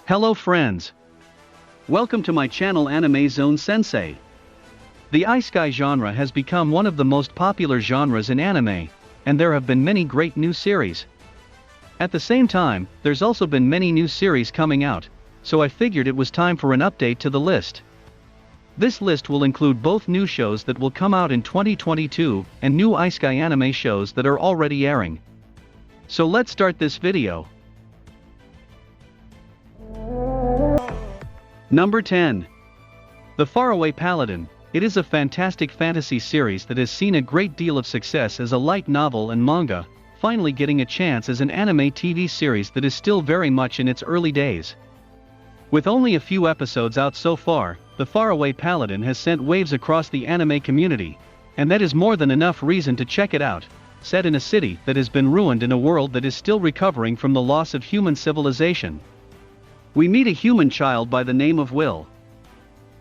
Hello friends! Welcome to my channel Anime Zone Sensei. The isekai genre has become one of the most popular genres in anime, and there have been many great new series. At the same time, there's also been many new series coming out, so I figured it was time for an update to the list. This list will include both new shows that will come out in 2022 and new isekai anime shows that are already airing. So let's start this video. Number 10. The Faraway Paladin. It is a fantastic fantasy series that has seen a great deal of success as a light novel and manga, finally getting a chance as an anime TV series that is still very much in its early days. With only a few episodes out so far, The Faraway Paladin has sent waves across the anime community, and that is more than enough reason to check it out. Set in a city that has been ruined in a world that is still recovering from the loss of human civilization. We meet a human child by the name of Will.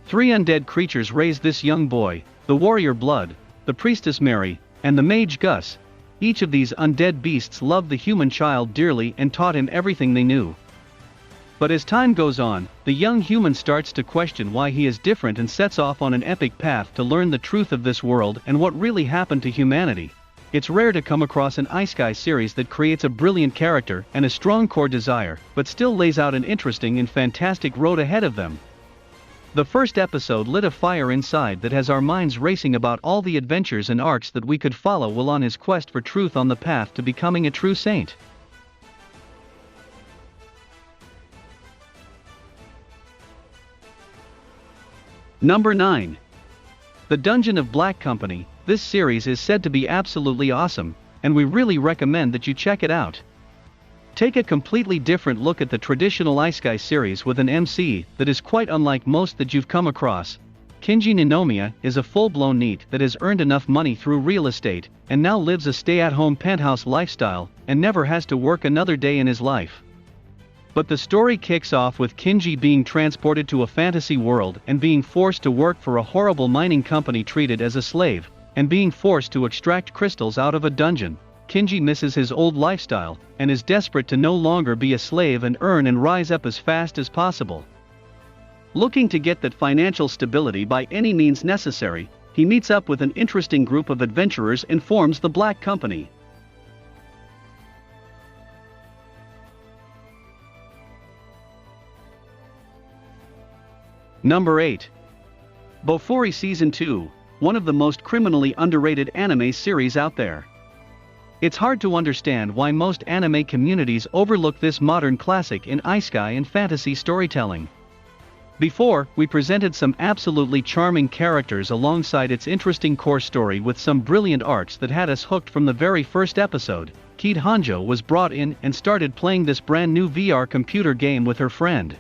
Three undead creatures raise this young boy: the warrior Blood, the priestess Mary, and the mage Gus. Each of these undead beasts loved the human child dearly and taught him everything they knew. But as time goes on, the young human starts to question why he is different and sets off on an epic path to learn the truth of this world and what really happened to humanity. It's rare to come across an isekai series that creates a brilliant character and a strong core desire, but still lays out an interesting and fantastic road ahead of them. The first episode lit a fire inside that has our minds racing about all the adventures and arcs that we could follow Will on his quest for truth on the path to becoming a true saint. Number 9. The Dungeon of Black Company. This series is said to be absolutely awesome, and we really recommend that you check it out. Take a completely different look at the traditional isekai series with an MC that is quite unlike most that you've come across. Kinji Ninomiya is a full-blown NEET that has earned enough money through real estate, and now lives a stay-at-home penthouse lifestyle, and never has to work another day in his life. But the story kicks off with Kinji being transported to a fantasy world and being forced to work for a horrible mining company treated as a slave, and being forced to extract crystals out of a dungeon. Kinji misses his old lifestyle, and is desperate to no longer be a slave and earn and rise up as fast as possible. Looking to get that financial stability by any means necessary, he meets up with an interesting group of adventurers and forms the Black Company. Number 8. Bofuri Season 2. One of the most criminally underrated anime series out there. It's hard to understand why most anime communities overlook this modern classic in isekai and fantasy storytelling. Before, we presented some absolutely charming characters alongside its interesting core story with some brilliant arcs that had us hooked from the very first episode. Kid Hanjo was brought in and started playing this brand new VR computer game with her friend.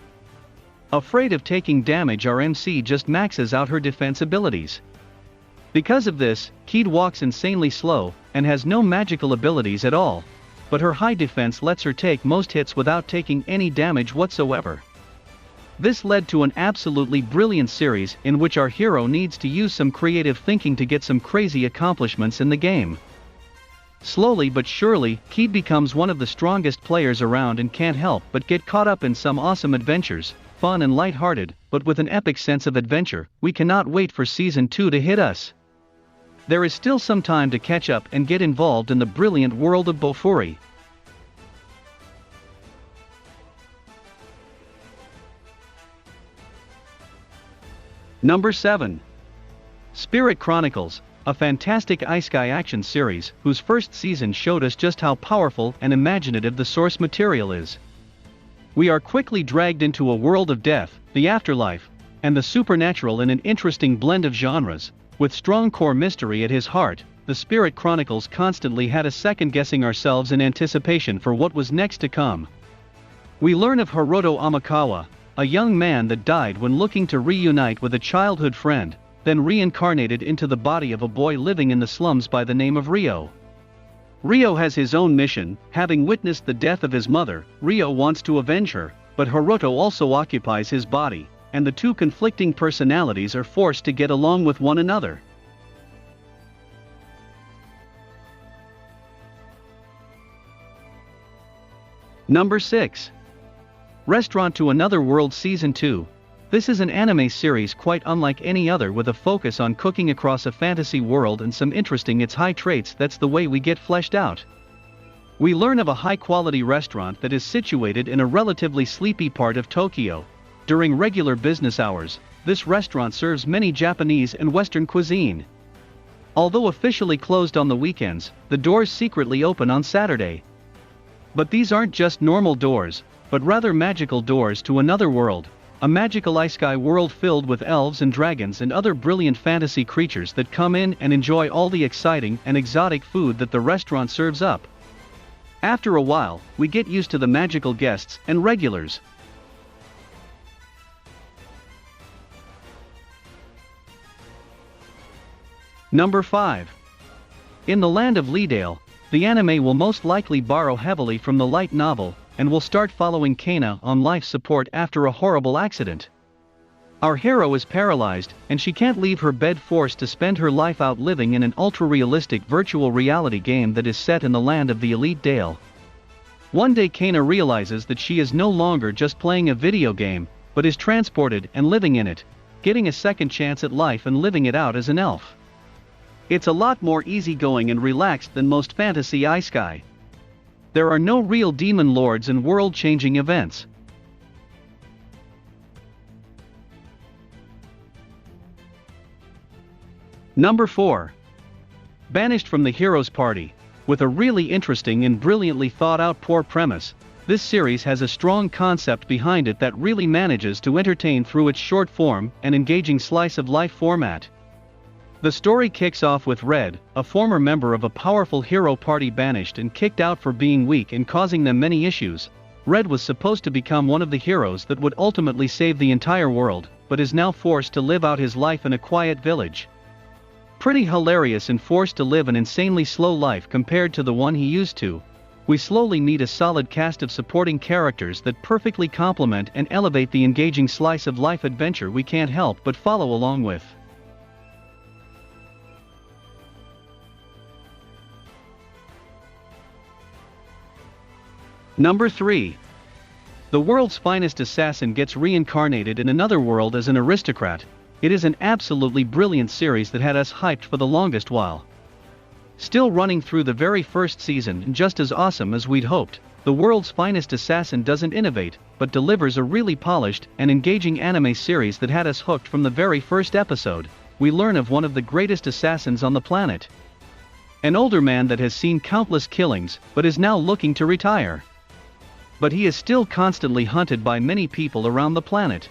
Afraid of taking damage, our MC just maxes out her defense abilities. Because of this, Kid walks insanely slow, and has no magical abilities at all, but her high defense lets her take most hits without taking any damage whatsoever. This led to an absolutely brilliant series in which our hero needs to use some creative thinking to get some crazy accomplishments in the game. Slowly but surely, Kid becomes one of the strongest players around and can't help but get caught up in some awesome adventures. Fun and light-hearted, but with an epic sense of adventure. We cannot wait for Season 2 to hit us. There is still some time to catch up and get involved in the brilliant world of Bofuri. Number 7. Spirit Chronicles, a fantastic isekai action series whose first season showed us just how powerful and imaginative the source material is. We are quickly dragged into a world of death, the afterlife, and the supernatural in an interesting blend of genres. With strong core mystery at his heart, the Spirit Chronicles constantly had us second-guessing ourselves in anticipation for what was next to come. We learn of Hiroto Amakawa, a young man that died when looking to reunite with a childhood friend, then reincarnated into the body of a boy living in the slums by the name of Ryo. Ryo has his own mission. Having witnessed the death of his mother, Ryo wants to avenge her, but Hiroto also occupies his body, and the two conflicting personalities are forced to get along with one another. Number 6. Restaurant to Another World Season 2. This is an anime series quite unlike any other, with a focus on cooking across a fantasy world and some interesting its high traits. That's the way we get fleshed out. We learn of a high-quality restaurant that is situated in a relatively sleepy part of Tokyo. During regular business hours, this restaurant serves many Japanese and Western cuisine. Although officially closed on the weekends, the doors secretly open on Saturday. But these aren't just normal doors, but rather magical doors to another world. A magical isekai world filled with elves and dragons and other brilliant fantasy creatures that come in and enjoy all the exciting and exotic food that the restaurant serves up. After a while, we get used to the magical guests and regulars. Number 5. In the Land of Leadale, the anime will most likely borrow heavily from the light novel, and will start following Kana on life support after a horrible accident. Our hero is paralyzed, and she can't leave her bed, forced to spend her life out living in an ultra-realistic virtual reality game that is set in the land of the Elite Dale. One day Kana realizes that she is no longer just playing a video game, but is transported and living in it, getting a second chance at life and living it out as an elf. It's a lot more easygoing and relaxed than most fantasy isekai. There are no real demon lords and world-changing events. Number 4. Banished from the Hero's Party. With a really interesting and brilliantly thought-out poor premise, this series has a strong concept behind it that really manages to entertain through its short form and engaging slice-of-life format. The story kicks off with Red, a former member of a powerful hero party banished and kicked out for being weak and causing them many issues. Red was supposed to become one of the heroes that would ultimately save the entire world, but is now forced to live out his life in a quiet village. Pretty hilarious and forced to live an insanely slow life compared to the one he used to. We slowly meet a solid cast of supporting characters that perfectly complement and elevate the engaging slice-of-life adventure we can't help but follow along with. Number 3. The world's finest assassin gets reincarnated in another world as an aristocrat. It is an absolutely brilliant series that had us hyped for the longest while. Still running through the very first season and just as awesome as we'd hoped, the world's finest assassin doesn't innovate, but delivers a really polished and engaging anime series that had us hooked from the very first episode. We learn of one of the greatest assassins on the planet. An older man that has seen countless killings, but is now looking to retire. But he is still constantly hunted by many people around the planet.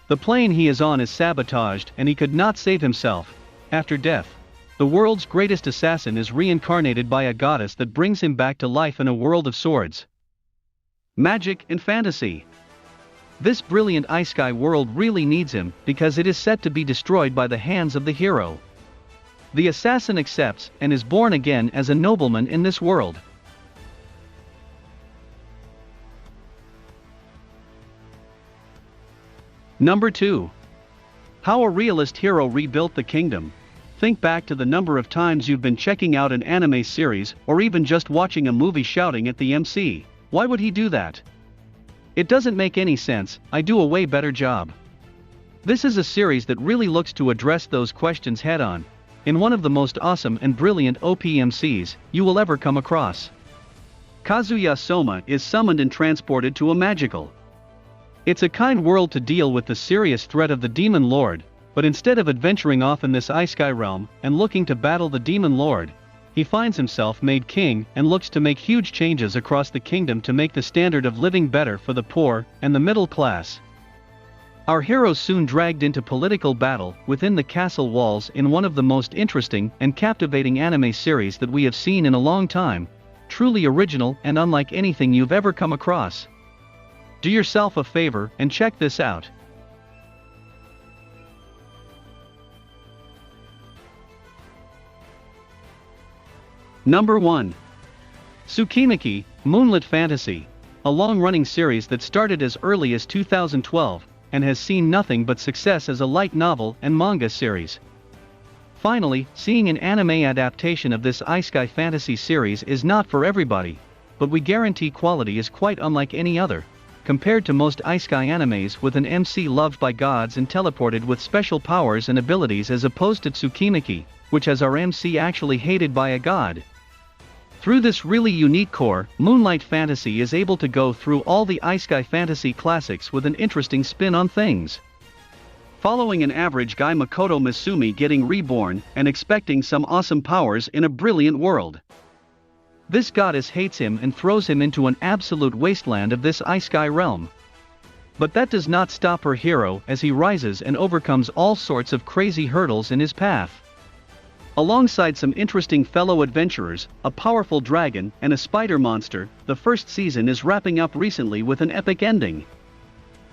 The plane he is on is sabotaged and he could not save himself. After death, the world's greatest assassin is reincarnated by a goddess that brings him back to life in a world of swords, magic and fantasy. This brilliant isekai world really needs him because it is set to be destroyed by the hands of the hero. The assassin accepts and is born again as a nobleman in this world. Number 2. How a realist hero rebuilt the kingdom. Think back to the number of times you've been checking out an anime series or even just watching a movie shouting at the MC. Why would he do that? It doesn't make any sense. I do a way better job. This is a series that really looks to address those questions head-on, in one of the most awesome and brilliant OPMCs you will ever come across. Kazuya Soma is summoned and transported to a magical. It's a kind world to deal with the serious threat of the Demon Lord, but instead of adventuring off in this isekai realm and looking to battle the Demon Lord, he finds himself made king and looks to make huge changes across the kingdom to make the standard of living better for the poor and the middle class. Our heroes soon dragged into political battle within the castle walls in one of the most interesting and captivating anime series that we have seen in a long time, truly original and unlike anything you've ever come across. Do yourself a favor and check this out. Number 1. Tsukimichi, Moonlit Fantasy. A long-running series that started as early as 2012, and has seen nothing but success as a light novel and manga series. Finally, seeing an anime adaptation of this isekai fantasy series is not for everybody, but we guarantee quality is quite unlike any other. compared to most isekai animes with an MC loved by gods and teleported with special powers and abilities, as opposed to Tsukimichi, which has our MC actually hated by a god. Through this really unique core, Moonlight Fantasy is able to go through all the isekai fantasy classics with an interesting spin on things. Following an average guy Makoto Misumi getting reborn and expecting some awesome powers in a brilliant world. This goddess hates him and throws him into an absolute wasteland of this isekai realm. But that does not stop her hero as he rises and overcomes all sorts of crazy hurdles in his path. Alongside some interesting fellow adventurers, a powerful dragon, and a spider monster, the first season is wrapping up recently with an epic ending.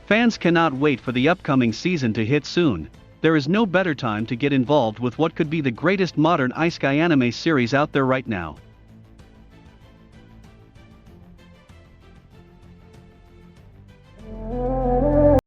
Fans cannot wait for the upcoming season to hit soon. There is no better time to get involved with what could be the greatest modern isekai anime series out there right now.